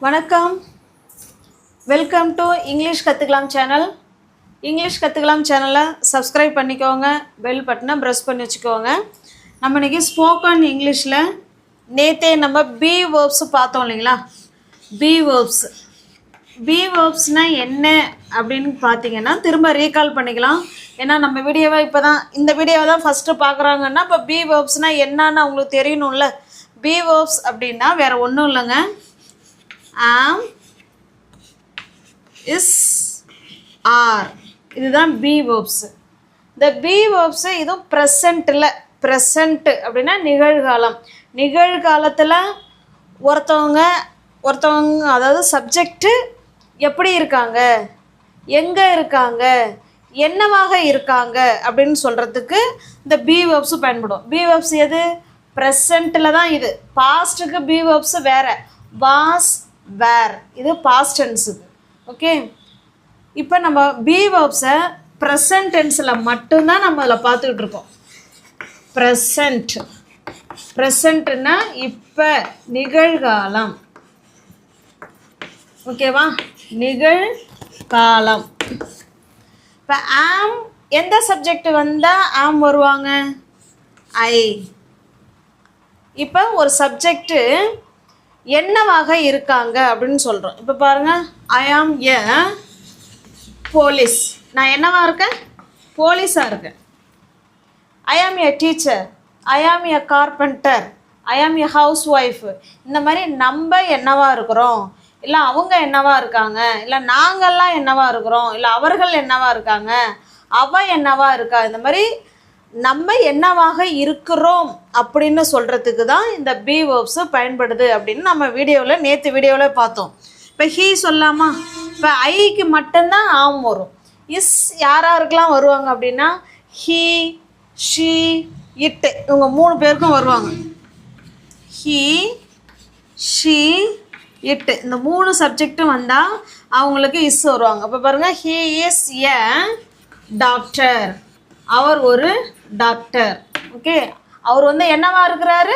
வணக்கம், welcome to English கற்றுக்கலாம் channel. English கற்றுக்கலாம் சேனலை சப்ஸ்கிரைப் பண்ணிக்கோங்க, பெல் பட்டனை ப்ரெஸ் பண்ணி வச்சுக்கோங்க. நம்ம இன்றைக்கி ஸ்போக்கன் இங்கிலீஷில் நேற்றே நம்ம பி வேர்ப்ஸ் பார்த்தோம் இல்லைங்களா? பி வேர்ப்ஸ்னால் என்ன அப்படின்னு பார்த்தீங்கன்னா திரும்ப ரீகால் பண்ணிக்கலாம். ஏன்னா நம்ம வீடியோவை இந்த வீடியோவை தான் ஃபஸ்ட்டு பார்க்குறாங்கன்னா இப்போ பி வேர்ப்ஸ்னால் என்னன்னு அவங்களுக்கு தெரியணும்ல. பி வேர்ப்ஸ் அப்படின்னா வேறு ஒன்றும் இல்லைங்க, am, is, are. இதுதான் பி வேர்ப்ஸ். இந்த பி வேர்ப்ஸு இதுவும் ப்ரெசண்ட்டில், ப்ரெசண்ட் அப்படின்னா நிகழ்காலம். நிகழ்காலத்தில் ஒருத்தவங்க அதாவது சப்ஜெக்டு எப்படி இருக்காங்க, எங்கே இருக்காங்க, என்னவாக இருக்காங்க அப்படின்னு சொல்கிறதுக்கு இந்த பி வேர்ப்ஸு பயன்படும். பி வேர்ப்ஸ் எது? ப்ரெசண்ட்டில் தான். இது பாஸ்ட்டுக்கு பி வேர்ப்ஸு வேறு, வாஸ், வேர், இது பாஸ்ட் டென்ஸுக்கு. ஓகே, இப்போ நம்ம பி வேர்ப்ஸை ப்ரெசன்ட் டென்ஸில் மட்டும்தான் நம்ம அதில் பார்த்துக்கிட்டு இருக்கோம். ப்ரெசண்ட்னா இப்போ, நிகழ்காலம். ஓகேவா? நிகழ்காலம். இப்போ ஆம் எந்த சப்ஜெக்ட் வந்தால் ஆம் வருவாங்க? ஐ. இப்போ ஒரு சப்ஜெக்டு என்னவாக இருக்காங்க அப்படின்னு சொல்கிறோம். இப்போ பாருங்கள், ஐ ஆம் எ போலீஸ். நான் என்னவா இருக்கேன்? போலீஸாக இருக்கேன். ஐ ஆம் எ டீச்சர், ஐ ஆம் எ கார்பெண்டர், ஐ ஆம் எ ஹவுஸ் ஒய்ஃப். இந்த மாதிரி நம்ம என்னவா இருக்கிறோம், இல்லை அவங்க என்னவா இருக்காங்க, இல்லை நாங்கள்லாம் என்னவா இருக்கிறோம், இல்லை அவர்கள் என்னவா இருக்காங்க, அவ என்னவா இருக்கா, இந்த மாதிரி நம்ம என்னவாக இருக்கிறோம் அப்படின்னு சொல்கிறதுக்கு தான் இந்த பி வேர்ப்ஸு பயன்படுது அப்படின்னு நம்ம நேற்று வீடியோவில் பார்த்தோம். இப்போ ஹீ சொல்லாமா? இப்போ ஐக்கு மட்டும்தான் ஆம் வரும். இஸ் யாராருக்கெல்லாம் வருவாங்க அப்படின்னா ஹீ, ஷீ, இட்டு, இவங்க 3 பேருக்கும் வருவாங்க. ஹீ, ஷீ, இட்டு, இந்த 3 சப்ஜெக்டும் வந்தால் அவங்களுக்கு இஸ் வருவாங்க. இப்போ பாருங்கள், ஹீ இஸ் எ டாக்டர். அவர் ஒரு டாக்டர். ஓகே, அவர் என்னவா இருக்கிறாரு?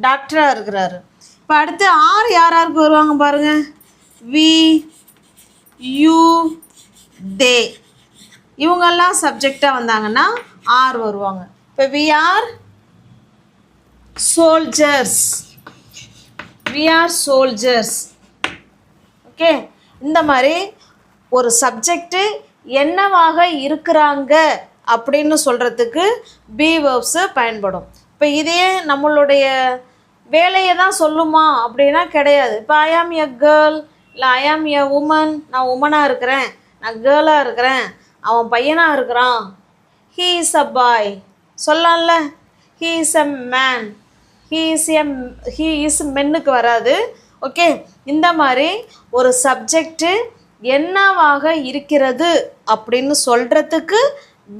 டாக்டராக இருக்கிறாரு. இப்போ அடுத்து ஆர் யாராருக்கு வருவாங்க பாருங்கள். வி, யூ, தே, இவங்கெல்லாம் சப்ஜெக்டாக வந்தாங்கன்னா ஆர் வருவாங்க. இப்போ we are soldiers, we are soldiers. Okay, இந்த மாதிரி ஒரு சப்ஜெக்டு என்னவாக இருக்கிறாங்க அப்படின்னு சொல்கிறதுக்கு பி வேர்ப்ஸு பயன்படும். இப்போ இதே நம்மளுடைய வேலையை தான் சொல்லுமா அப்படின்னா கிடையாது. இப்போ ஐ ஆம் எ கேர்ள், இல்லை ஐ ஆம் எ உமன், நான் உமனாக இருக்கிறேன், நான் கேர்ளாக இருக்கிறேன், அவன் பையனாக இருக்கிறான். ஹீ இஸ் அ பாய் சொல்லலாம்ல. He is a man, he is மென்னுக்கு வராது. ஓகே, இந்த மாதிரி ஒரு சப்ஜெக்டு என்னவாக இருக்கிறது அப்படின்னு சொல்கிறதுக்கு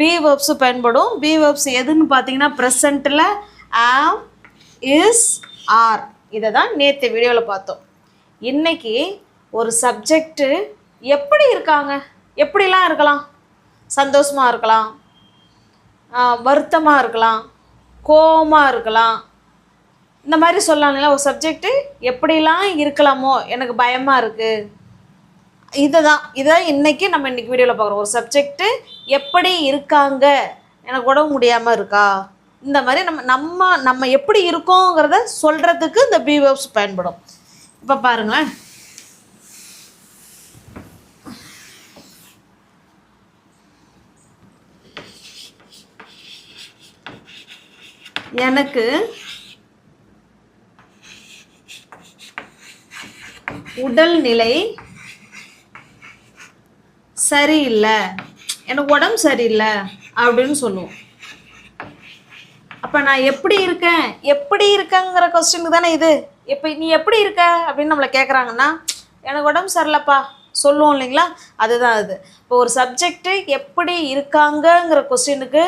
பி வேர்ப்ஸு பயன்படும். பி வேர்ப்ஸ் எதுன்னு பார்த்தீங்கன்னா ப்ரெசண்ட்டில் ஆம், இஸ், ஆர். இதை தான் நேற்று வீடியோவில் பார்த்தோம். இன்றைக்கி ஒரு சப்ஜெக்டு எப்படி இருக்காங்க, எப்படிலாம் இருக்கலாம்? சந்தோஷமாக இருக்கலாம், வருத்தமாக இருக்கலாம், கோபமாக இருக்கலாம், இந்த மாதிரி சொல்லலாம்ல. ஒரு சப்ஜெக்டு எப்படிலாம் இருக்கலாமோ, எனக்கு பயமாக இருக்குது, இதை இன்றைக்கி நம்ம வீடியோவில் பார்க்குறோம். ஒரு சப்ஜெக்டு எப்படி இருக்காங்க, எனக்கு உடம்பு முடியாமல் இருக்கா, இந்த மாதிரி நம்ம எப்படி இருக்கோங்கிறத சொல்கிறதுக்கு இந்த பி வேர்ப்ஸ் பயன்படும். இப்போ பாருங்களேன், எனக்கு உடல்நிலை சரியில்லை, எனக்கு உடம்பு சரியில்லை அப்படின்னு சொல்லுவோம். அப்போ நான் எப்படி இருக்கேங்கிற கொஸ்டினுக்கு தானே இது. இப்போ நீ எப்படி இருக்க அப்படின்னு நம்மளை கேட்குறாங்கன்னா எனக்கு உடம்பு சரியில்லைப்பா சொல்லுவோம் இல்லைங்களா? அதுதான் அது. இப்போ ஒரு சப்ஜெக்டு எப்படி இருக்காங்கங்கிற கொஸ்டினுக்கு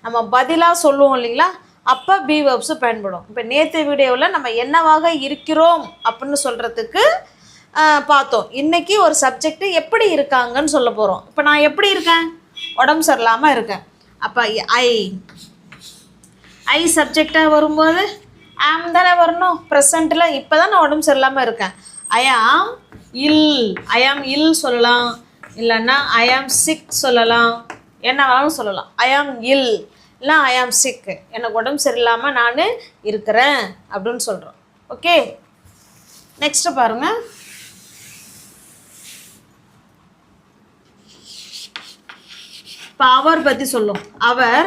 நம்ம பதிலாக சொல்லுவோம் இல்லைங்களா? அப்போ பி வேர்ப்ஸு பயன்படும். இப்போ நேற்று வீடியோவில் நம்ம என்னவாக இருக்கிறோம் அப்படின்னு சொல்கிறதுக்கு பார்த்தோம். இன்றைக்கி ஒரு சப்ஜெக்டு எப்படி இருக்காங்கன்னு சொல்ல போகிறோம். இப்போ நான் எப்படி இருக்கேன்? உடம்பு சரியில்லாமல் இருக்கேன். அப்போ ஐ சப்ஜெக்டாக வரும்போது ஆம் தானே வரணும். ப்ரெசண்ட்டில் இப்போ தான் நான் உடம்பு சரியில்லாமல் இருக்கேன். ஐ ஆம் இல், ஐ ஆம் இல் சொல்லலாம், இல்லைன்னா ஐ ஆம் சிக் சொல்லலாம், என்ன வேணாலும் சொல்லலாம். ஐ ஆம் இல் இல்லை ஐ ஆம் சிக், எனக்கு உடம்பு சரியில்லாமல் நான் இருக்கிறேன் அப்படின்னு சொல்கிறோம். ஓகே, நெக்ஸ்ட்டு பாருங்கள். இப்போ அவர் பற்றி சொல்லும். அவர்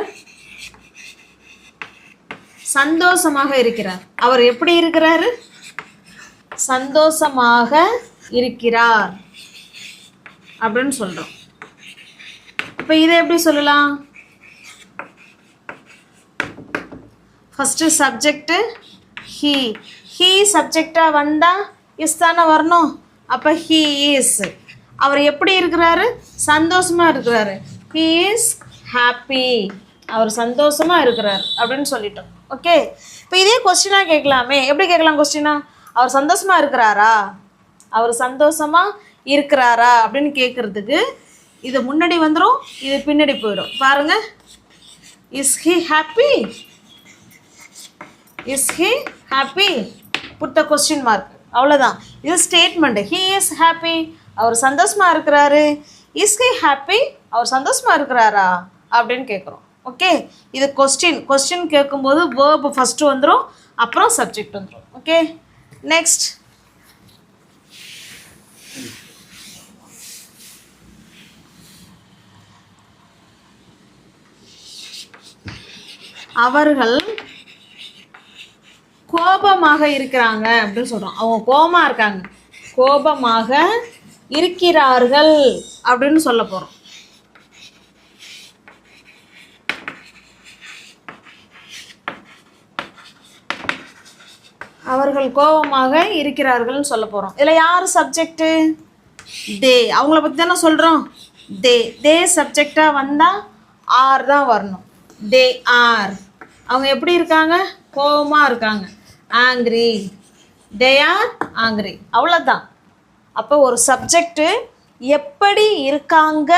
சந்தோஷமாக இருக்கிறார். அவர் எப்படி இருக்கிறாரு? சந்தோஷமாக இருக்கிறார் அப்படின்னு சொல்கிறோம். இப்போ இதை எப்படி சொல்லலாம்? First subject he. ஹீ சப்ஜெக்டாக வந்தால் இஸ் தானே வரணும். அப்போ ஹீ இஸ். அவர் எப்படி இருக்கிறாரு? சந்தோஷமாக இருக்கிறாரு. He is happy. அவர் சந்தோஷமாக இருக்கிறார் அப்படின்னு சொல்லிட்டோம். ஓகே, இப்போ இதே கொஸ்டினாக கேட்கலாமே. எப்படி கேட்கலாம் கொஸ்டினா? அவர் சந்தோஷமாக இருக்கிறாரா, அவர் சந்தோஷமாக இருக்கிறாரா அப்படின்னு கேட்குறதுக்கு இது முன்னாடி வந்துடும், இது பின்னாடி போயிடும். பாருங்கள், is he happy, is he happy, put the question mark. அவ்வளோதான், இது ஸ்டேட்மெண்ட். ஹி இஸ் ஹாப்பி, அவர் சந்தோஷமாக இருக்கிறாரு. இஸ் ஹி ஹாப்பி, அவர் சந்தோஷமாக இருக்கிறாரா அப்படின்னு கேட்குறோம். ஓகே, இது கொஸ்டின். கொஸ்டின் கேட்கும்போது வேர்பு ஃபஸ்ட்டு வந்துடும், அப்புறம் சப்ஜெக்ட் வந்துடும். Okay, next. அவர்கள் கோபமாக இருக்கிறாங்க அப்படின்னு சொல்கிறோம். அவங்க கோபமாக இருக்காங்க, கோபமாக இருக்கிறார்கள் அப்படின்னு சொல்ல போகிறோம். அவர்கள் கோபமாக இருக்கிறார்கள்னு சொல்ல போகிறோம். இதில் யார் சப்ஜெக்டு? தே. அவங்கள பற்றி தானே சொல்கிறோம். தே. தே சப்ஜெக்டாக வந்தால் ஆர் தான் வரணும். They are. அவங்க எப்படி இருக்காங்க? கோபமாக இருக்காங்க. ஆங்க்ரி. They are angry. அவ்வளோதான். அப்போ ஒரு சப்ஜெக்டு எப்படி இருக்காங்க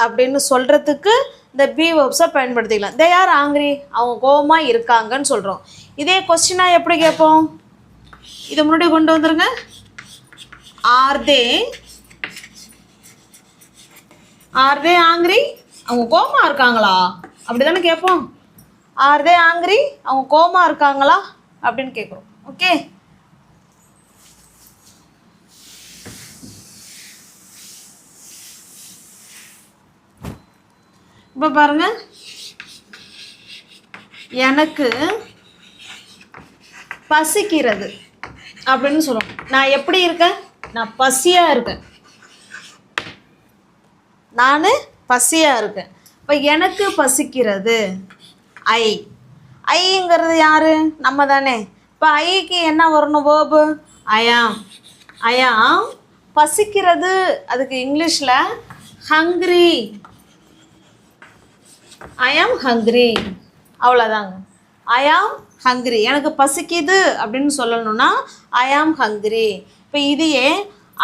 அப்படின்னு சொல்கிறதுக்கு இந்த பி வெர்ப்ஸை பயன்படுத்திக்கலாம். தே ஆர் ஆங்க்ரி, அவங்க கோபமாக இருக்காங்கன்னு சொல்கிறோம். இதே கொஸ்டினாக எப்படி கேட்போம்? இதை முன்னாடி கொண்டு வந்துருங்க. ஆர் தே ஆங்க்ரி, அவங்க கோபமாக இருக்காங்களா அப்படி தானே கேட்போம். ஆர் தே ஆங்க்ரி, அவங்க கோபமாக இருக்காங்களா அப்படின்னு கேட்குறோம். ஓகே, இப்போ பாருங்க, எனக்கு பசிக்கிறது அப்படின்னு சொல்லுவோம். நான் எப்படி இருக்கேன்? நான் பசியாக இருக்கேன். நான் பசியாக இருக்கேன். இப்போ எனக்கு பசிக்கிறது ஐ. ஐங்கிறது யார்? நம்ம தானே. இப்போ ஐக்கு என்ன வரணும்? வேர்பு ஐயாம். ஐயாம் பசிக்கிறது, அதுக்கு இங்கிலீஷில் ஹங்க்ரி. ஐ ஆம் ஹங்க்ரி. அவ்வளோதாங்க. ஐ ஆம் ஹங்க்ரி, எனக்கு பசிக்குது அப்படின்னு சொல்லணும்னா ஐ ஆம் ஹங்க்ரி. இப்போ இதையே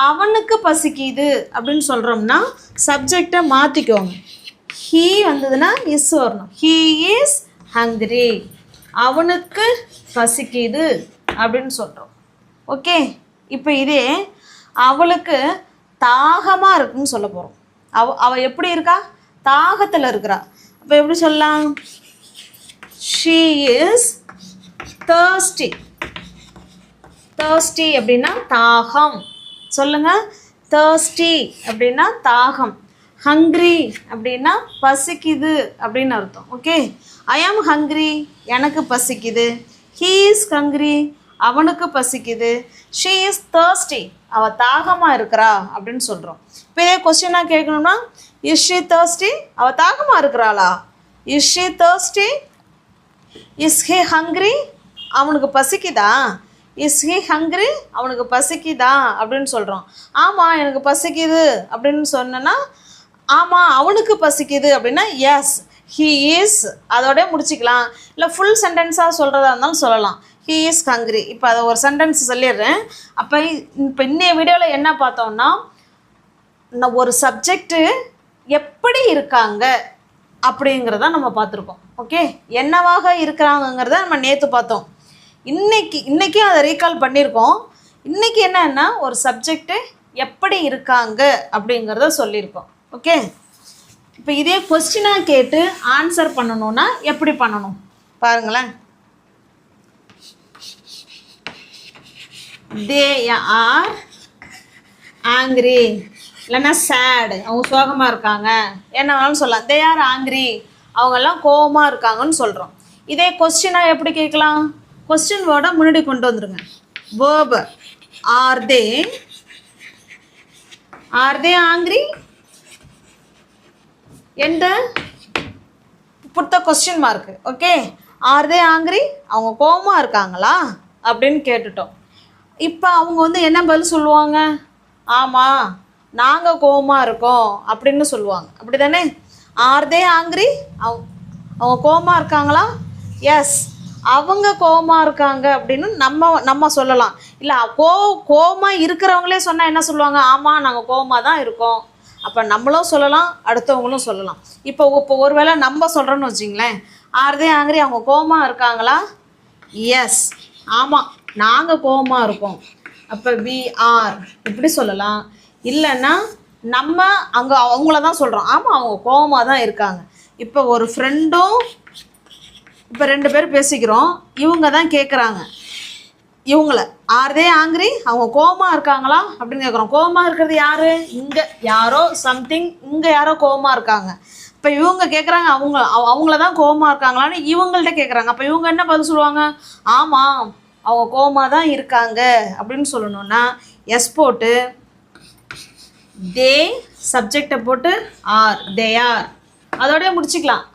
அவனுக்கு பசிக்குது அப்படின்னு சொல்கிறோம்னா சப்ஜெக்டை மாற்றிக்கோங்க. ஹீ வந்ததுன்னா இஸ் வரணும். ஹீ இஸ் ஹங்க்ரி, அவனுக்கு பசிக்குது அப்படின்னு சொல்கிறோம். ஓகே, இப்போ இதே அவளுக்கு தாகமாக இருக்குன்னு சொல்ல போகிறோம். அவள் எப்படி இருக்கா? தாகத்தில் இருக்கிறா. அப்போ எப்படி சொல்லலாம்? she is thirsty. thirsty அப்படின்னா தாகம். சொல்லுங்க, thirsty அப்படின்னா தாகம். hungry அப்படின்னா பசிக்குது அப்படின்னு அர்த்தம். ஓகே, I am hungry, எனக்கு பசிக்குது. he is hungry, அவனுக்கு பசிக்குது. she is thirsty, அவள் தாகமாக இருக்கிறா அப்படின்னு சொல்கிறோம். இப்போ இதே கொஸ்டினாக கேட்கணும்னா is she thirsty, அவள் தாகமாக இருக்கிறாளா? is she thirsty, is he hungry, அவனுக்கு பசிக்குதா? is he hungry, அவனுக்கு பசிக்குதா அப்படின்னு சொல்கிறோம். ஆமாம் எனக்கு பசிக்குது அப்படின்னு சொன்னேன்னா, ஆமாம் அவனுக்கு பசிக்குது அப்படின்னா எஸ் he is, அதோட முடிச்சிக்கலாம். இல்லை ஃபுல் சென்டென்ஸாக சொல்கிறதா இருந்தாலும் சொல்லலாம். he is hungry. இப்போ அதை ஒரு சென்டென்ஸ் சொல்லிடுறேன். அப்போ இன்னைய வீடியோவில் என்ன பார்த்தோம்னா, ஒரு சப்ஜெக்டு எப்படி இருக்காங்க அப்படிங்கிறத நம்ம பார்த்துருக்கோம். ஓகே, என்னவாக இருக்கிறாங்கங்கிறத நம்ம நேற்று பார்த்தோம். இன்றைக்கும் அதை ரீகால் பண்ணியிருக்கோம். இன்றைக்கி என்னன்னா, ஒரு சப்ஜெக்டு எப்படி இருக்காங்க அப்படிங்கிறத சொல்லியிருக்கோம். ஓகே, இப்போ இதே கொஸ்டினாக கேட்டு ஆன்சர் பண்ணணும்னா எப்படி பண்ணணும் பாருங்களேன். தே ஆர் ஆங்க்ரி, இல்லைன்னா சேடு, அவங்க சோகமாக இருக்காங்க, என்ன வேணாலும் சொல்லலாம். தே ஆர் ஆங்க்ரி, அவங்கெல்லாம் கோவமாக இருக்காங்கன்னு சொல்கிறோம். இதே கொஸ்டினாக எப்படி கேட்கலாம்? கொஸ்டின் வேர்டை முன்னாடி கொண்டு வந்துருங்க. verb are they angry and put the question mark. Okay, are they angry, அவங்க கோவமாக இருக்காங்களா அப்படின்னு கேட்டுட்டோம். இப்போ அவங்க வந்து என்ன பதில் சொல்லுவாங்க? ஆமாம், நாங்கள் கோவமாக இருக்கோம் அப்படின்னு சொல்லுவாங்க. அப்படி தானே? are they angry, அவங்க கோவமாக இருக்காங்களா? எஸ், அவங்க கோவமாக இருக்காங்க அப்படின்னு நம்ம சொல்லலாம். இல்லை, கோவமாக இருக்கிறவங்களே சொன்னால் என்ன சொல்லுவாங்க? ஆமாம், நாங்கள் கோவமாக தான் இருக்கோம். அப்போ நம்மளும் சொல்லலாம், அடுத்தவங்களும் சொல்லலாம். இப்போ ஒருவேளை நம்ம சொல்கிறோன்னு வச்சிங்களேன், ஆர்தே ஆங்கிரி, அவங்க கோவமாக இருக்காங்களா? எஸ், ஆமாம், நாங்கள் கோவமாக இருக்கோம். அப்போ வி ஆர் இப்படி சொல்லலாம். இல்லைன்னா நம்ம அங்கே அவங்கள தான் சொல்கிறோம், ஆமாம் அவங்க கோவமாக தான் இருக்காங்க. இப்போ ஒரு ஃப்ரெண்டும், இப்போ 2 பேர் பேசிக்கிறோம், இவங்க தான் கேட்குறாங்க இவங்கள, ஆர்தே ஆங்கிரி, அவங்க கோவமாக இருக்காங்களா அப்படின்னு கேட்குறோம். கோவமாக இருக்கிறது யார்? இங்கே யாரோ சம்திங், இங்கே யாரோ கோவமாக இருக்காங்க. இப்போ இவங்க கேட்குறாங்க அவங்கள தான் கோவமாக இருக்காங்களான்னு இவங்கள்ட்ட கேட்குறாங்க. அப்போ இவங்க என்ன பதில் சொல்லுவாங்க? ஆமாம், அவங்க கோவமாக தான் இருக்காங்க அப்படின்னு சொல்லணுன்னா எஸ் போட்டு, தே சப்ஜெக்டை போட்டு ஆர், தே ஆர், அதோடய முடிச்சுக்கலாம்.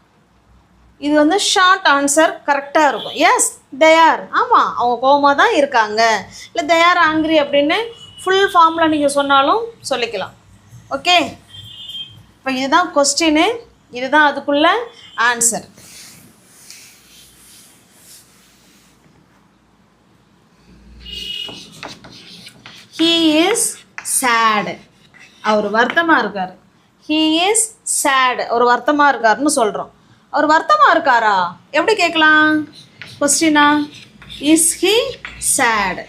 இது வந்து ஷார்ட் ஆன்சர் கரெக்டாக இருக்கும். எஸ், தே ஆர், ஆமாம் அவங்க கோவமாக தான் இருக்காங்க. இல்லை தே ஆர் ஆங்க்ரி அப்படின்னு ஃபுல் ஃபார்மில் நீங்கள் சொன்னாலும் சொல்லிக்கலாம். ஓகே, இப்போ இதுதான் கொஸ்டின்னு, இதுதான் அதுக்குள்ள ஆன்சர். ஹீ இஸ் சேடு, அவர் வருத்தமாக இருக்கார். ஹீ இஸ் சேடு, அவர் வருத்தமாக இருக்காருன்னு சொல்கிறோம். அவர் வருத்தமாக இருக்காரா எப்படி கேட்கலாம்? கொஸ்டினா, is he sad,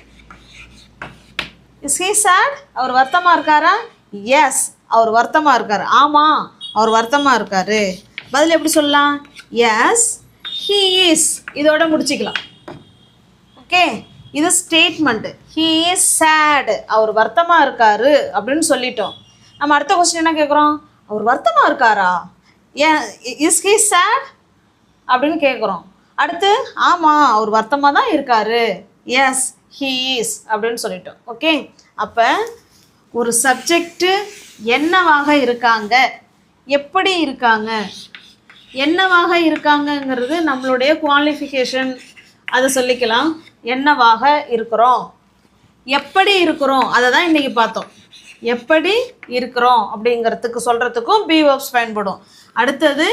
is he sad, அவர் வருத்தமாக இருக்காரா? எஸ், அவர் வருத்தமாக இருக்கார். ஆமாம், அவர் வருத்தமாக இருக்கார். பதில் எப்படி சொல்லலாம்? எஸ், ஹீ இஸ், இதோட முடிச்சுக்கலாம். ஓகே, இது ஸ்டேட்மெண்ட்டு. ஹீ இஸ் சேடு, அவர் வருத்தமாக இருக்கார் அப்படின்னு சொல்லிட்டோம். நம்ம அடுத்த கொஸ்டின் என்ன கேட்குறோம்? அவர் வருத்தமாக இருக்காரா? ஏன் இஸ் ஹீ சேட் அப்படின்னு கேட்குறோம். அடுத்து ஆமாம், அவர் வருத்தமாக தான் இருக்கார். எஸ், ஹீ இஸ் அப்படின்னு சொல்லிட்டோம். ஓகே, அப்போ ஒரு சப்ஜெக்டு என்னவாக இருக்காங்க, எப்படி இருக்காங்க, என்னவாக இருக்காங்கங்கிறது நம்மளுடைய குவாலிஃபிகேஷன், அதை சொல்லிக்கலாம். என்னவாக இருக்கிறோம், எப்படி இருக்கிறோம், அதை தான் இன்றைக்கி பார்த்தோம். எப்படி இருக்கிறோம் அப்படிங்கிறதுக்கு சொல்கிறதுக்கும் பி வெர்ப்ஸ் பயன்படும். அடுத்தது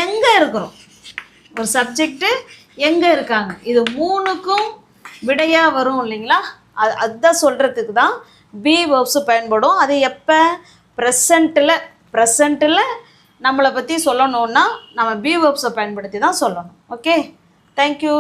எங்கே இருக்கிறோம், ஒரு சப்ஜெக்டு எங்கே இருக்காங்க, இது 3க்கும் விடையாக வரும் இல்லைங்களா? அதுதான் சொல்கிறதுக்கு தான் பி வெர்ப்ஸ் பயன்படும். அது எப்போ? ப்ரெசண்ட்டில் நம்மளை பற்றி சொல்லணுன்னா நம்ம பி வெர்ப்ஸை பயன்படுத்தி தான் சொல்லணும். Okay, thank you.